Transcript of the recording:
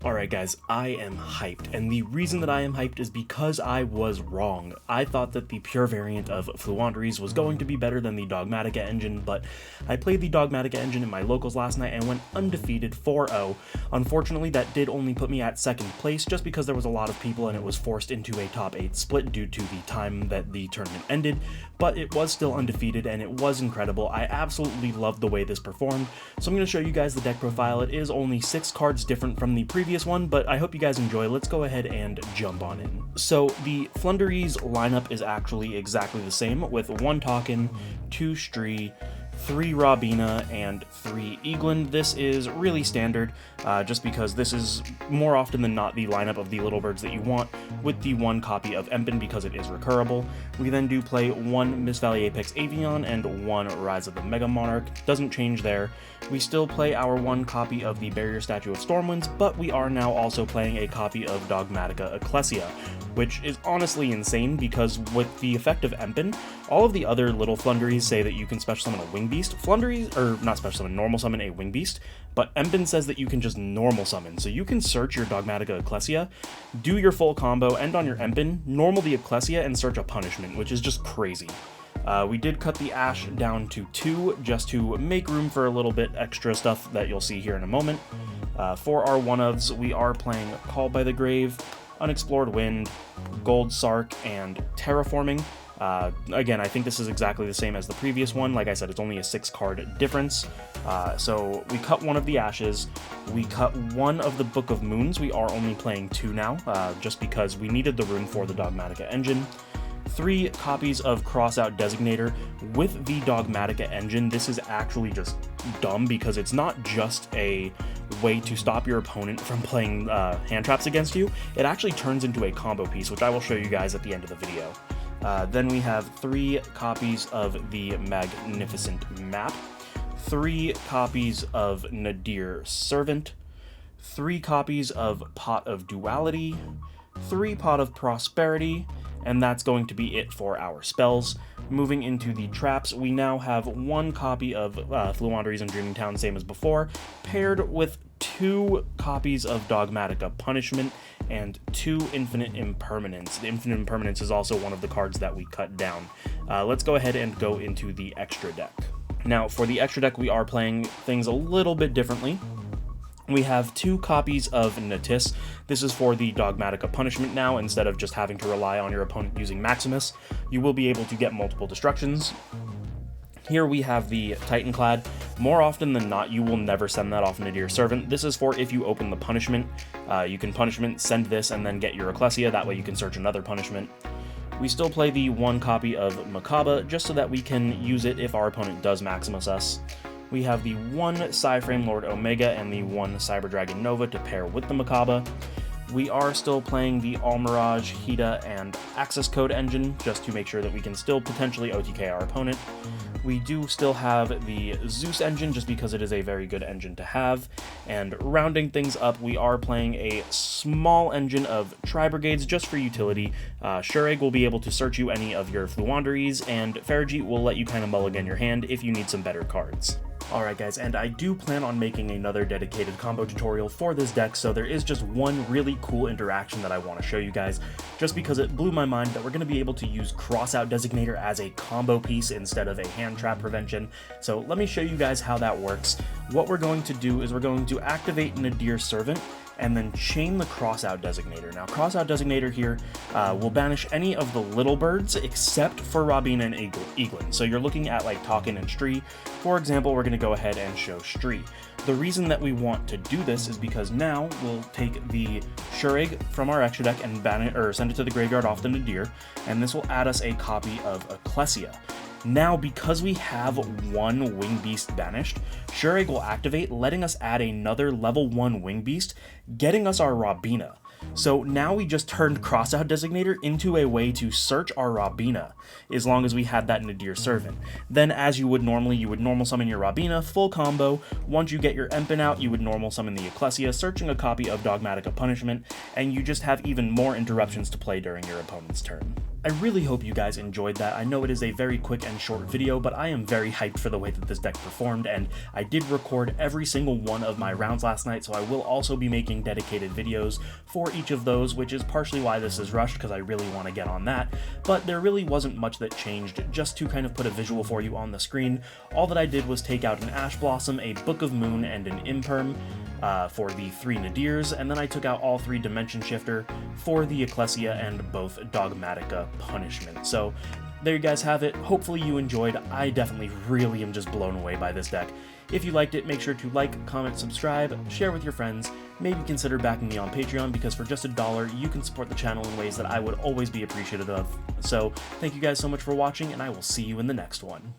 Alright guys, I am hyped, and the reason that I am hyped is because I was wrong. I thought that the pure variant of Floowandereeze was going to be better than the Dogmatika engine, but I played the Dogmatika engine in my locals last night and went undefeated 4-0. Unfortunately, that did only put me at second place just because there was a lot of people and it was forced into a top 8 split due to the time that the tournament ended, but it was still undefeated and it was incredible. I absolutely loved the way this performed, so I'm going to show you guys the deck profile. It is only 6 cards different from the previous one, but I hope you guys enjoy. Let's go ahead and jump on in. So the Flundereeze lineup is actually exactly the same, with 1 Talkin, 2 Stree, 3 Robina, and 3 Eaglin. This is really standard, just because this is more often than not the lineup of the little birds that you want, with the 1 copy of Empen because it is recurable. We then do play 1 Mist Valley Apex Avian and 1 Rise of the Mega Monarch. Doesn't change there. We still play our 1 copy of the Barrier Statue of Stormwinds, but we are now also playing a copy of Dogmatika Ecclesia, which is honestly insane because with the effect of Empen, all of the other little Flundereeze say that you can special summon a Wing Beast. Flundereeze, or not special summon, normal summon a Wing Beast, but Empen says that you can just normal summon. So you can search your Dogmatika Ecclesia, do your full combo, end on your Empen, normal the Ecclesia, and search a punishment, which is just crazy. We did cut the Ash down to 2 just to make room for a little bit extra stuff that you'll see here in a moment. For our one-ofs, we are playing Called by the Grave, Unexplored Wind, Gold Sark, and Terraforming. Again, I think this is exactly the same as the previous one. Like I said, it's only a 6-card difference. So we cut 1 of the Ashes, we cut 1 of the Book of Moons. We are only playing 2 now, just because we needed the room for the Dogmatika engine. 3 copies of Crossout Designator. With the Dogmatika engine, this is actually just dumb because it's not just a way to stop your opponent from playing hand traps against you. It actually turns into a combo piece, which I will show you guys at the end of the video. Then we have 3 copies of the Magnificent Map, 3 copies of Nadir Servant, 3 copies of Pot of Duality, 3 Pot of Prosperity, and that's going to be it for our spells. Moving into the traps, we now have 1 copy of Floowandereeze and Dreaming Town, same as before, paired with 2 copies of Dogmatika Punishment and 2 Infinite Impermanence. The Infinite Impermanence is also one of the cards that we cut down. Let's go ahead and go into the extra deck. Now, for the extra deck, we are playing things a little bit differently. We have 2 copies of Natis. This is for the Dogmatika Punishment now. Instead of just having to rely on your opponent using Maximus, you will be able to get multiple destructions. Here we have the Titanclad. More often than not, you will never send that off Nadir Servant. This is for if you open the punishment. You can punishment, send this, and then get your Ecclesia. That way you can search another punishment. We still play the 1 copy of Makaba, just so that we can use it if our opponent does Maximus us. We have the 1 Psyframe Lord Omega and the 1 Cyber Dragon Nova to pair with the Makaba. We are still playing the Almirage, Hida, and Access Code engine, just to make sure that we can still potentially OTK our opponent. We do still have the Zeus engine, just because it is a very good engine to have. And rounding things up, we are playing a small engine of Tri-Brigades, just for utility. Shureg will be able to search you any of your Floowandereeze, and Friedrich will let you kind of mulligan your hand if you need some better cards. Alright guys, and I do plan on making another dedicated combo tutorial for this deck, so there is just one really cool interaction that I want to show you guys, just because it blew my mind that we're going to be able to use Crossout Designator as a combo piece instead of a hand trap prevention. So let me show you guys how that works. What we're going to do is we're going to activate Nadir Servant, and then chain the Crossout Designator. Now, Crossout Designator here will banish any of the little birds except for Robina and Eaglin. So you're looking at like Talkin and Stree. For example, we're going to go ahead and show Stree. The reason that we want to do this is because now we'll take the Shureg from our extra deck and send it to the graveyard off the Nadir, and this will add us a copy of Ecclesia. Now, because we have 1 Wing Beast banished, Shureg will activate, letting us add another level 1 Wing Beast, getting us our Robina. So now we just turned Crossout Designator into a way to search our Robina, as long as we had that Nadir Servant. Then, as you would normally, you would normal summon your Robina, full combo. Once you get your Empen out, you would normal summon the Ecclesia, searching a copy of Dogmatika Punishment, and you just have even more interruptions to play during your opponent's turn. I really hope you guys enjoyed that. I know it is a very quick and short video, but I am very hyped for the way that this deck performed, and I did record every single one of my rounds last night, so I will also be making dedicated videos for each of those, which is partially why this is rushed, because I really want to get on that. But there really wasn't much that changed. Just to kind of put a visual for you on the screen, all that I did was take out an Ash Blossom, a Book of Moon, and an Imperm for the 3 Nadirs, and then I took out all 3 Dimension Shifter for the Ecclesia and both Dogmatika Punishment. So there you guys have it. Hopefully you enjoyed. I definitely really am just blown away by this deck. If you liked it, make sure to like, comment, subscribe, share with your friends, maybe consider backing me on Patreon, because for just $1 you can support the channel in ways that I would always be appreciative of. So thank you guys so much for watching, and I will see you in the next one.